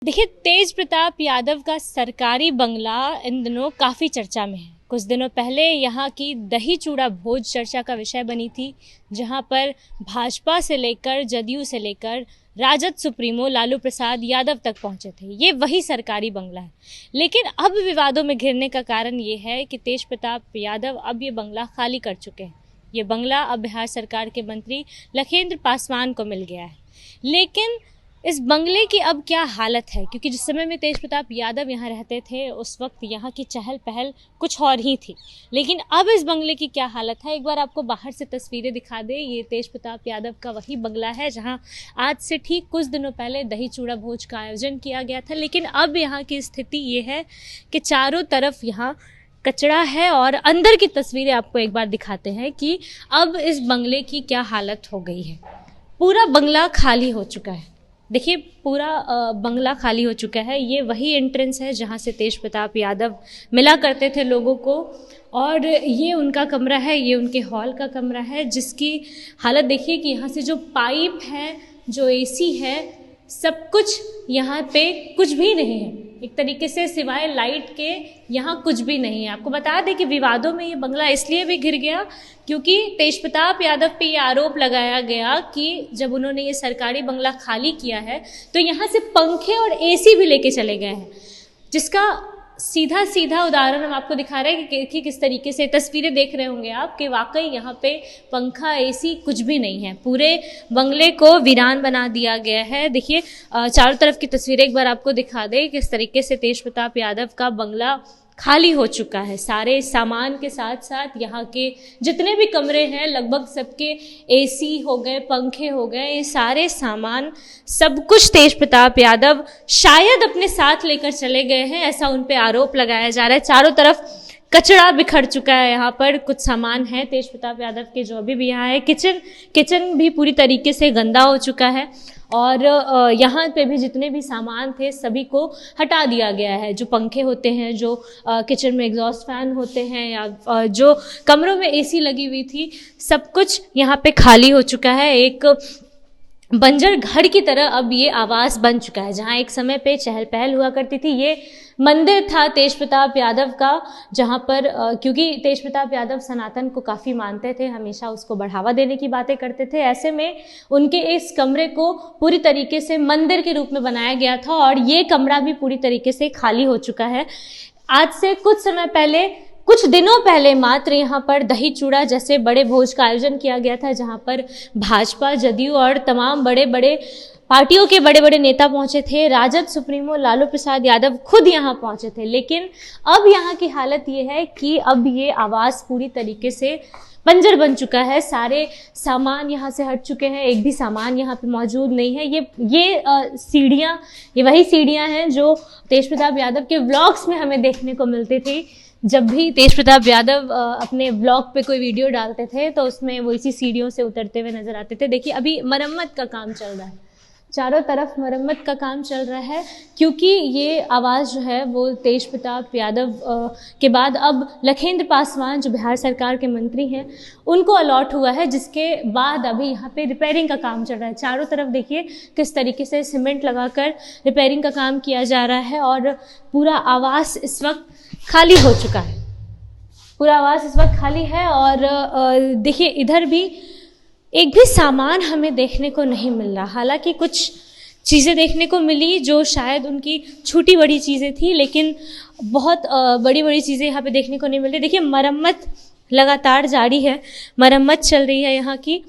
देखिए, तेज प्रताप यादव का सरकारी बंगला इन दिनों काफ़ी चर्चा में है। कुछ दिनों पहले यहाँ की दही चूड़ा भोज चर्चा का विषय बनी थी, जहाँ पर भाजपा से लेकर जदयू से लेकर राजद सुप्रीमो लालू प्रसाद यादव तक पहुँचे थे। ये वही सरकारी बंगला है, लेकिन अब विवादों में घिरने का कारण ये है कि तेज प्रताप यादव अब ये बंगला खाली कर चुके हैं। ये बंगला अब बिहार सरकार के मंत्री लखेंद्र पासवान को मिल गया है। लेकिन इस बंगले की अब क्या हालत है, क्योंकि जिस समय में तेज प्रताप यादव यहाँ रहते थे उस वक्त यहाँ की चहल पहल कुछ और ही थी, लेकिन अब इस बंगले की क्या हालत है, एक बार आपको बाहर से तस्वीरें दिखा दें। ये तेज प्रताप यादव का वही बंगला है जहाँ आज से ठीक कुछ दिनों पहले दही चूड़ा भोज का आयोजन किया गया था। लेकिन अब यहाँ की स्थिति ये है कि चारों तरफ यहाँ कचरा है, और अंदर की तस्वीरें आपको एक बार दिखाते हैं कि अब इस बंगले की क्या हालत हो गई है। पूरा बंगला खाली हो चुका है। देखिए, पूरा बंगला खाली हो चुका है। ये वही एंट्रेंस है जहाँ से तेज प्रताप यादव मिला करते थे लोगों को, और ये उनका कमरा है, ये उनके हॉल का कमरा है, जिसकी हालत देखिए कि यहाँ से जो पाइप है, जो एसी है, सब कुछ यहाँ पे कुछ भी नहीं है। एक तरीके से सिवाय लाइट के यहाँ कुछ भी नहीं है। आपको बता दें कि विवादों में ये बंगला इसलिए भी घिर गया क्योंकि तेज प्रताप यादव पे ये आरोप लगाया गया कि जब उन्होंने ये सरकारी बंगला खाली किया है तो यहाँ से पंखे और एसी भी लेके चले गए हैं, जिसका सीधा सीधा उदाहरण हम आपको दिखा रहे हैं कि किस तरीके से तस्वीरें देख रहे होंगे आप कि वाकई यहाँ पे पंखा एसी कुछ भी नहीं है। पूरे बंगले को वीरान बना दिया गया है। देखिए, चारों तरफ की तस्वीरें एक बार आपको दिखा दें किस तरीके से तेज प्रताप यादव का बंगला खाली हो चुका है। सारे सामान के साथ साथ यहाँ के जितने भी कमरे हैं लगभग सबके एसी हो गए, पंखे हो गए, ये सारे सामान सब कुछ तेज प्रताप यादव शायद अपने साथ लेकर चले गए हैं, ऐसा उन पे आरोप लगाया जा रहा है। चारों तरफ कचरा बिखर चुका है। यहाँ पर कुछ सामान है तेज प्रताप यादव के जो अभी भी यहाँ है। किचन भी पूरी तरीके से गंदा हो चुका है, और यहाँ पे भी जितने भी सामान थे सभी को हटा दिया गया है। जो पंखे होते हैं, जो किचन में एग्जॉस्ट फैन होते हैं, या जो कमरों में एसी लगी हुई थी, सब कुछ यहाँ पे खाली हो चुका है। एक बंजर घर की तरह अब ये आवास बन चुका है। जहाँ एक समय पे चहल पहल हुआ करती थी, ये मंदिर था तेज प्रताप यादव का, जहाँ पर क्योंकि तेज प्रताप यादव सनातन को काफ़ी मानते थे, हमेशा उसको बढ़ावा देने की बातें करते थे। ऐसे में उनके इस कमरे को पूरी तरीके से मंदिर के रूप में बनाया गया था, और ये कमरा भी पूरी तरीके से खाली हो चुका है। आज से कुछ दिनों पहले मात्र यहाँ पर दही चूड़ा जैसे बड़े भोज का आयोजन किया गया था, जहाँ पर भाजपा, जदयू और तमाम बड़े बड़े पार्टियों के बड़े बड़े नेता पहुंचे थे। राजद सुप्रीमो लालू प्रसाद यादव खुद यहाँ पहुंचे थे। लेकिन अब यहाँ की हालत ये है कि अब ये आवास पूरी तरीके से बंजर बन चुका है। सारे सामान यहाँ से हट चुके हैं, एक भी सामान यहाँ पे मौजूद नहीं है। ये सीढ़ियाँ, ये वही सीढ़ियाँ हैं जो तेज प्रताप यादव के व्लॉग्स में हमें देखने को मिलती थी। जब भी तेज प्रताप यादव अपने ब्लॉग पे कोई वीडियो डालते थे तो उसमें वो इसी सीढ़ियों से उतरते हुए नजर आते थे। देखिए, अभी मरम्मत का काम चल रहा है, चारों तरफ मरम्मत का काम चल रहा है, क्योंकि ये आवाज़ जो है वो तेज प्रताप यादव के बाद अब लखेंद्र पासवान जो बिहार सरकार के मंत्री हैं उनको अलॉट हुआ है, जिसके बाद अभी यहाँ पे रिपेयरिंग का काम चल रहा है। चारों तरफ देखिए किस तरीके से सीमेंट लगाकर रिपेयरिंग का काम किया जा रहा है, और पूरा आवास इस वक्त खाली हो चुका है। पूरा आवास इस वक्त खाली है, और देखिए इधर भी एक भी सामान हमें देखने को नहीं मिल रहा। हालांकि कुछ चीज़ें देखने को मिली जो शायद उनकी छोटी बड़ी चीज़ें थी, लेकिन बहुत बड़ी बड़ी चीज़ें यहाँ पे देखने को नहीं मिल रही। देखिए, मरम्मत लगातार जारी है, मरम्मत चल रही है यहाँ की,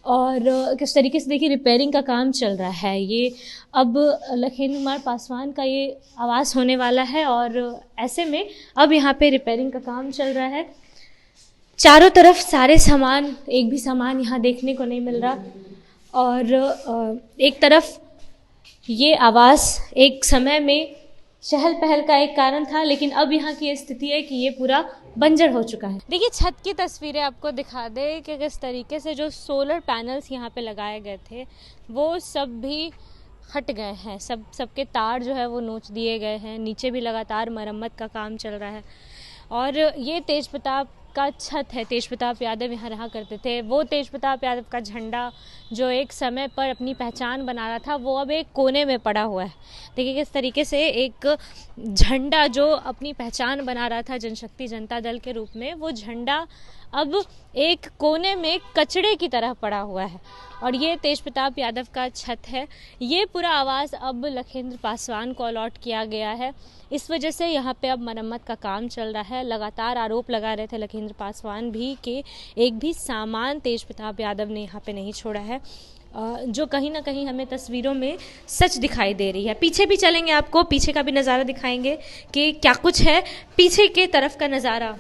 और किस तरीके से देखिए रिपेयरिंग का काम चल रहा है। ये अब लखेंद्र कुमार पासवान का ये आवास होने वाला है, और ऐसे में अब यहाँ पे रिपेयरिंग का काम चल रहा है। चारों तरफ सारे सामान, एक भी सामान यहाँ देखने को नहीं मिल रहा, और एक तरफ ये आवास एक समय में चहल पहल का एक कारण था, लेकिन अब यहाँ की स्थिति है कि ये पूरा बंजर हो चुका है। देखिए, छत की तस्वीरें आपको दिखा दे कि किस तरीके से जो सोलर पैनल्स यहाँ पे लगाए गए थे वो सब भी हट गए हैं। सबके तार जो है वो नोच दिए गए हैं। नीचे भी लगातार मरम्मत का काम चल रहा है, और ये तेज प्रताप का छत है। तेज प्रताप यादव यहाँ रहा करते थे, वो तेज प्रताप यादव का झंडा जो एक समय पर अपनी पहचान बना रहा था, वो अब एक कोने में पड़ा हुआ है। देखिए किस तरीके से एक झंडा जो अपनी पहचान बना रहा था जनशक्ति जनता दल के रूप में, वो झंडा अब एक कोने में कचड़े की तरह पड़ा हुआ है। और ये तेजप्रताप यादव का छत है। ये पूरा आवास अब लखिंद्र पासवान को अलॉट किया गया है। इस वजह से यहाँ पे अब मरम्मत का काम चल रहा है। लगातार आरोप लगा रहे थे लखिंद्र पासवान भी कि एक भी सामान तेजप्रताप यादव ने यहाँ पे नहीं छोड़ा है, जो कहीं ना कहीं हमें तस्वीरों में सच दिखाई दे रही है। पीछे भी चलेंगे, आपको पीछे का भी नज़ारा दिखाएंगे कि क्या कुछ है पीछे के तरफ का नज़ारा।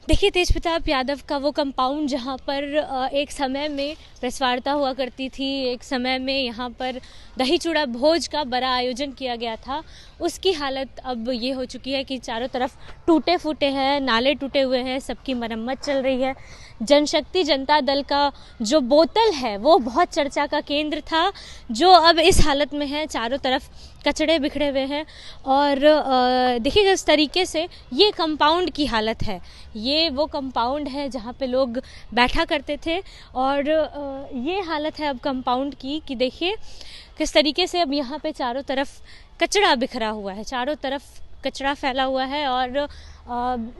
देखिए तेजप्रताप यादव का वो कंपाउंड जहाँ पर एक समय में प्रेस वार्ता हुआ करती थी, एक समय में यहाँ पर दही चूड़ा भोज का बड़ा आयोजन किया गया था, उसकी हालत अब ये हो चुकी है कि चारों तरफ टूटे फूटे हैं, नाले टूटे हुए हैं, सबकी मरम्मत चल रही है। जनशक्ति जनता दल का जो बोतल है वो बहुत चर्चा का केंद्र था, जो अब इस हालत में है, चारों तरफ कचड़े बिखरे हुए हैं। और देखिए किस तरीके से ये कंपाउंड की हालत है। ये वो कंपाउंड है जहाँ पे लोग बैठा करते थे, और ये हालत है अब कंपाउंड की कि देखिए किस तरीके से अब यहाँ पे चारों तरफ कचड़ा बिखरा हुआ है, चारों तरफ कचरा फैला हुआ है। और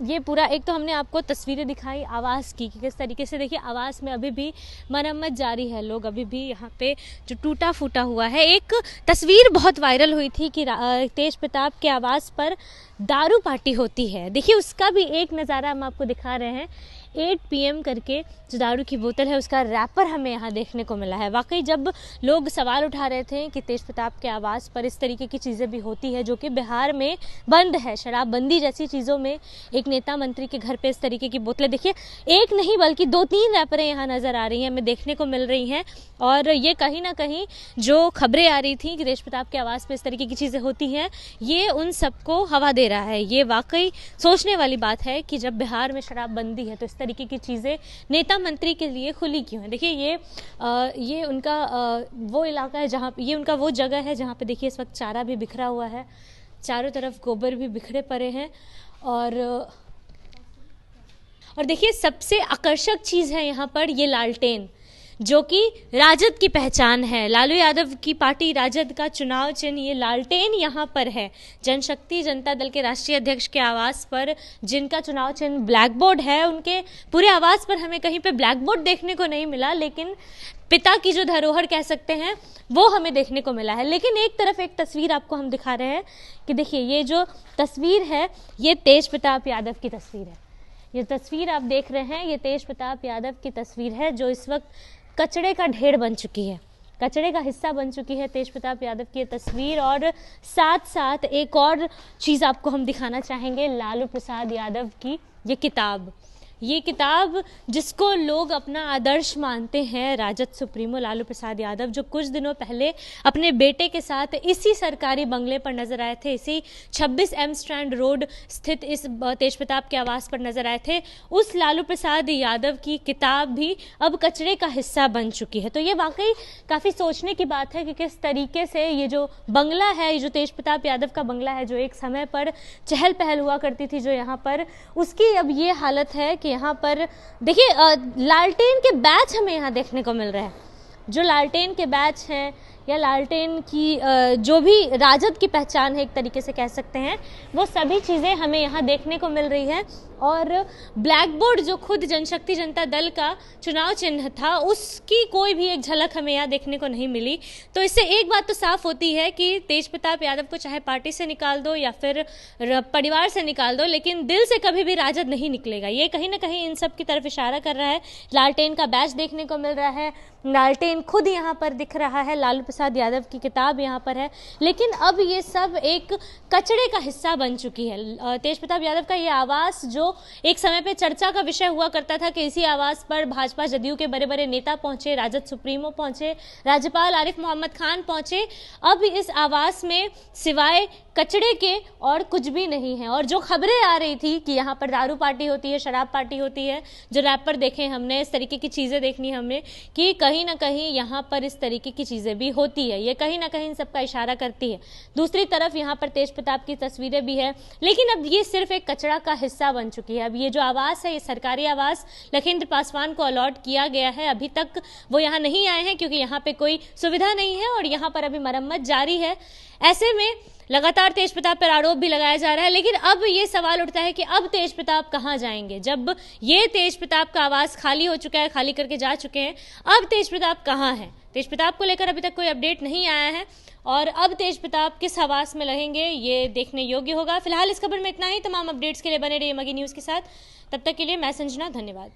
ये पूरा, एक तो हमने आपको तस्वीरें दिखाई आवास की कि किस तरीके से देखिए आवास में अभी भी मरम्मत जारी है, लोग अभी भी यहाँ पे जो टूटा फूटा हुआ है। एक तस्वीर बहुत वायरल हुई थी कि तेजप्रताप के आवास पर दारू पार्टी होती है। देखिए उसका भी एक नज़ारा हम आपको दिखा रहे हैं। 8 PM करके जो दारू की बोतल है उसका रैपर हमें यहाँ देखने को मिला है। वाकई जब लोग सवाल उठा रहे थे कि तेजप्रताप के आवास पर इस तरीके की चीज़ें भी होती है जो कि बिहार में बंद है, शराबबंदी जैसी चीज़ों में एक नेता मंत्री के घर पे इस तरीके की बोतलें, देखिए एक नहीं बल्कि 2-3 रैपरें यहाँ नज़र आ रही हैं, हमें देखने को मिल रही हैं। और ये कहीं ना कहीं जो खबरें आ रही थी कि तेजप्रताप के आवास पर इस तरीके की चीज़ें होती हैं, ये उन सबको हवा दे रहा है। ये वाकई सोचने वाली बात है कि जब बिहार में शराबबंदी है तो इस तरीके की चीज़ें नेता मंत्री के लिए खुली क्यों है। देखिए ये उनका वो इलाका है जहाँ, ये उनका वो जगह है जहाँ पे देखिए इस वक्त चारा भी बिखरा हुआ है, चारों तरफ गोबर भी बिखरे पड़े हैं। और देखिए सबसे आकर्षक चीज़ है यहाँ पर ये लालटेन, जो कि राजद की पहचान है। लालू यादव की पार्टी राजद का चुनाव चिन्ह ये लालटेन यहाँ पर है। जनशक्ति जनता दल के राष्ट्रीय अध्यक्ष के आवास पर जिनका चुनाव चिन्ह ब्लैक बोर्ड है, उनके पूरे आवास पर हमें कहीं पे ब्लैक बोर्ड देखने को नहीं मिला, लेकिन पिता की जो धरोहर कह सकते हैं वो हमें देखने को मिला है। लेकिन एक तरफ एक तस्वीर आपको हम दिखा रहे हैं कि देखिए ये जो तस्वीर है ये तेजप्रताप यादव की तस्वीर है। ये तस्वीर आप देख रहे हैं, ये तेजप्रताप यादव की तस्वीर है जो इस वक्त कचड़े का ढेर बन चुकी है, कचड़े का हिस्सा बन चुकी है तेजप्रताप यादव की ये तस्वीर। और साथ साथ एक और चीज़ आपको हम दिखाना चाहेंगे, लालू प्रसाद यादव की ये किताब जिसको लोग अपना आदर्श मानते हैं, राजद सुप्रीमो लालू प्रसाद यादव, जो कुछ दिनों पहले अपने बेटे के साथ इसी सरकारी बंगले पर नजर आए थे, इसी 26 M स्ट्रैंड रोड स्थित इस तेजप्रताप के आवास पर नजर आए थे, उस लालू प्रसाद यादव की किताब भी अब कचरे का हिस्सा बन चुकी है। तो ये वाकई काफ़ी सोचने की बात है कि किस तरीके से ये जो बंगला है, ये जो तेजप्रताप यादव का बंगला है, जो एक समय पर चहल पहल हुआ करती थी जो यहाँ पर, उसकी अब ये हालत है कि यहाँ पर देखिए लालटेन के बैच हमें यहाँ देखने को मिल रहे हैं। जो लालटेन के बैच हैं या लालटेन की जो भी राजद की पहचान है एक तरीके से कह सकते हैं, वो सभी चीज़ें हमें यहाँ देखने को मिल रही हैं। और ब्लैक बोर्ड जो खुद जनशक्ति जनता दल का चुनाव चिन्ह था, उसकी कोई भी एक झलक हमें यहाँ देखने को नहीं मिली। तो इससे एक बात तो साफ होती है कि तेजप्रताप यादव को चाहे पार्टी से निकाल दो या फिर परिवार से निकाल दो, लेकिन दिल से कभी भी राजद नहीं निकलेगा। ये कहीं ना कहीं इन सब की तरफ इशारा कर रहा है। लालटेन का बैच देखने को मिल रहा है, लालटेन खुद यहाँ पर दिख रहा है, लालू प्रसाद यादव की किताब यहाँ पर है, लेकिन अब ये सब एक कचड़े का हिस्सा बन चुकी है। तेजप्रताप यादव का ये आवास जो एक समय पे चर्चा का विषय हुआ करता था कि इसी आवास पर भाजपा जदयू के बड़े बड़े नेता पहुंचे, राजद सुप्रीमो पहुंचे, राज्यपाल आरिफ मोहम्मद खान पहुंचे, अब इस आवास में सिवाय कचड़े के और कुछ भी नहीं है। और जो खबरें आ रही थी कि यहाँ पर दारू पार्टी होती है, शराब पार्टी होती है, जो रैपर देखे हमने, इस तरीके की चीज़ें देखनी हमने कि कहीं ना कहीं यहाँ पर इस तरीके की चीज़ें भी होती है, ये कहीं ना कहीं इन सबका इशारा करती है। दूसरी तरफ यहाँ पर तेज प्रताप की तस्वीरें भी है, लेकिन अब ये सिर्फ एक कचरा का हिस्सा बन चुकी है। अब ये जो आवास है, ये सरकारी आवास लखिंद्र पासवान को अलॉट किया गया है, अभी तक वो यहाँ नहीं आए हैं क्योंकि यहाँ पे कोई सुविधा नहीं है और यहाँ पर अभी मरम्मत जारी है। ऐसे में लगातार तेज प्रताप पर आरोप भी लगाया जा रहा है, लेकिन अब ये सवाल उठता है कि अब तेज प्रताप कहाँ जाएंगे? जब ये तेज प्रताप का आवास खाली हो चुका है, खाली करके जा चुके हैं, अब तेज प्रताप कहाँ है? तेज प्रताप को लेकर अभी तक कोई अपडेट नहीं आया है और अब तेज प्रताप किस आवास में रहेंगे ये देखने योग्य होगा। फिलहाल इस खबर में इतना ही। तमाम अपडेट्स के लिए बने रहिए मगी न्यूज़ के साथ। तब तक के लिए मैं संजना, धन्यवाद।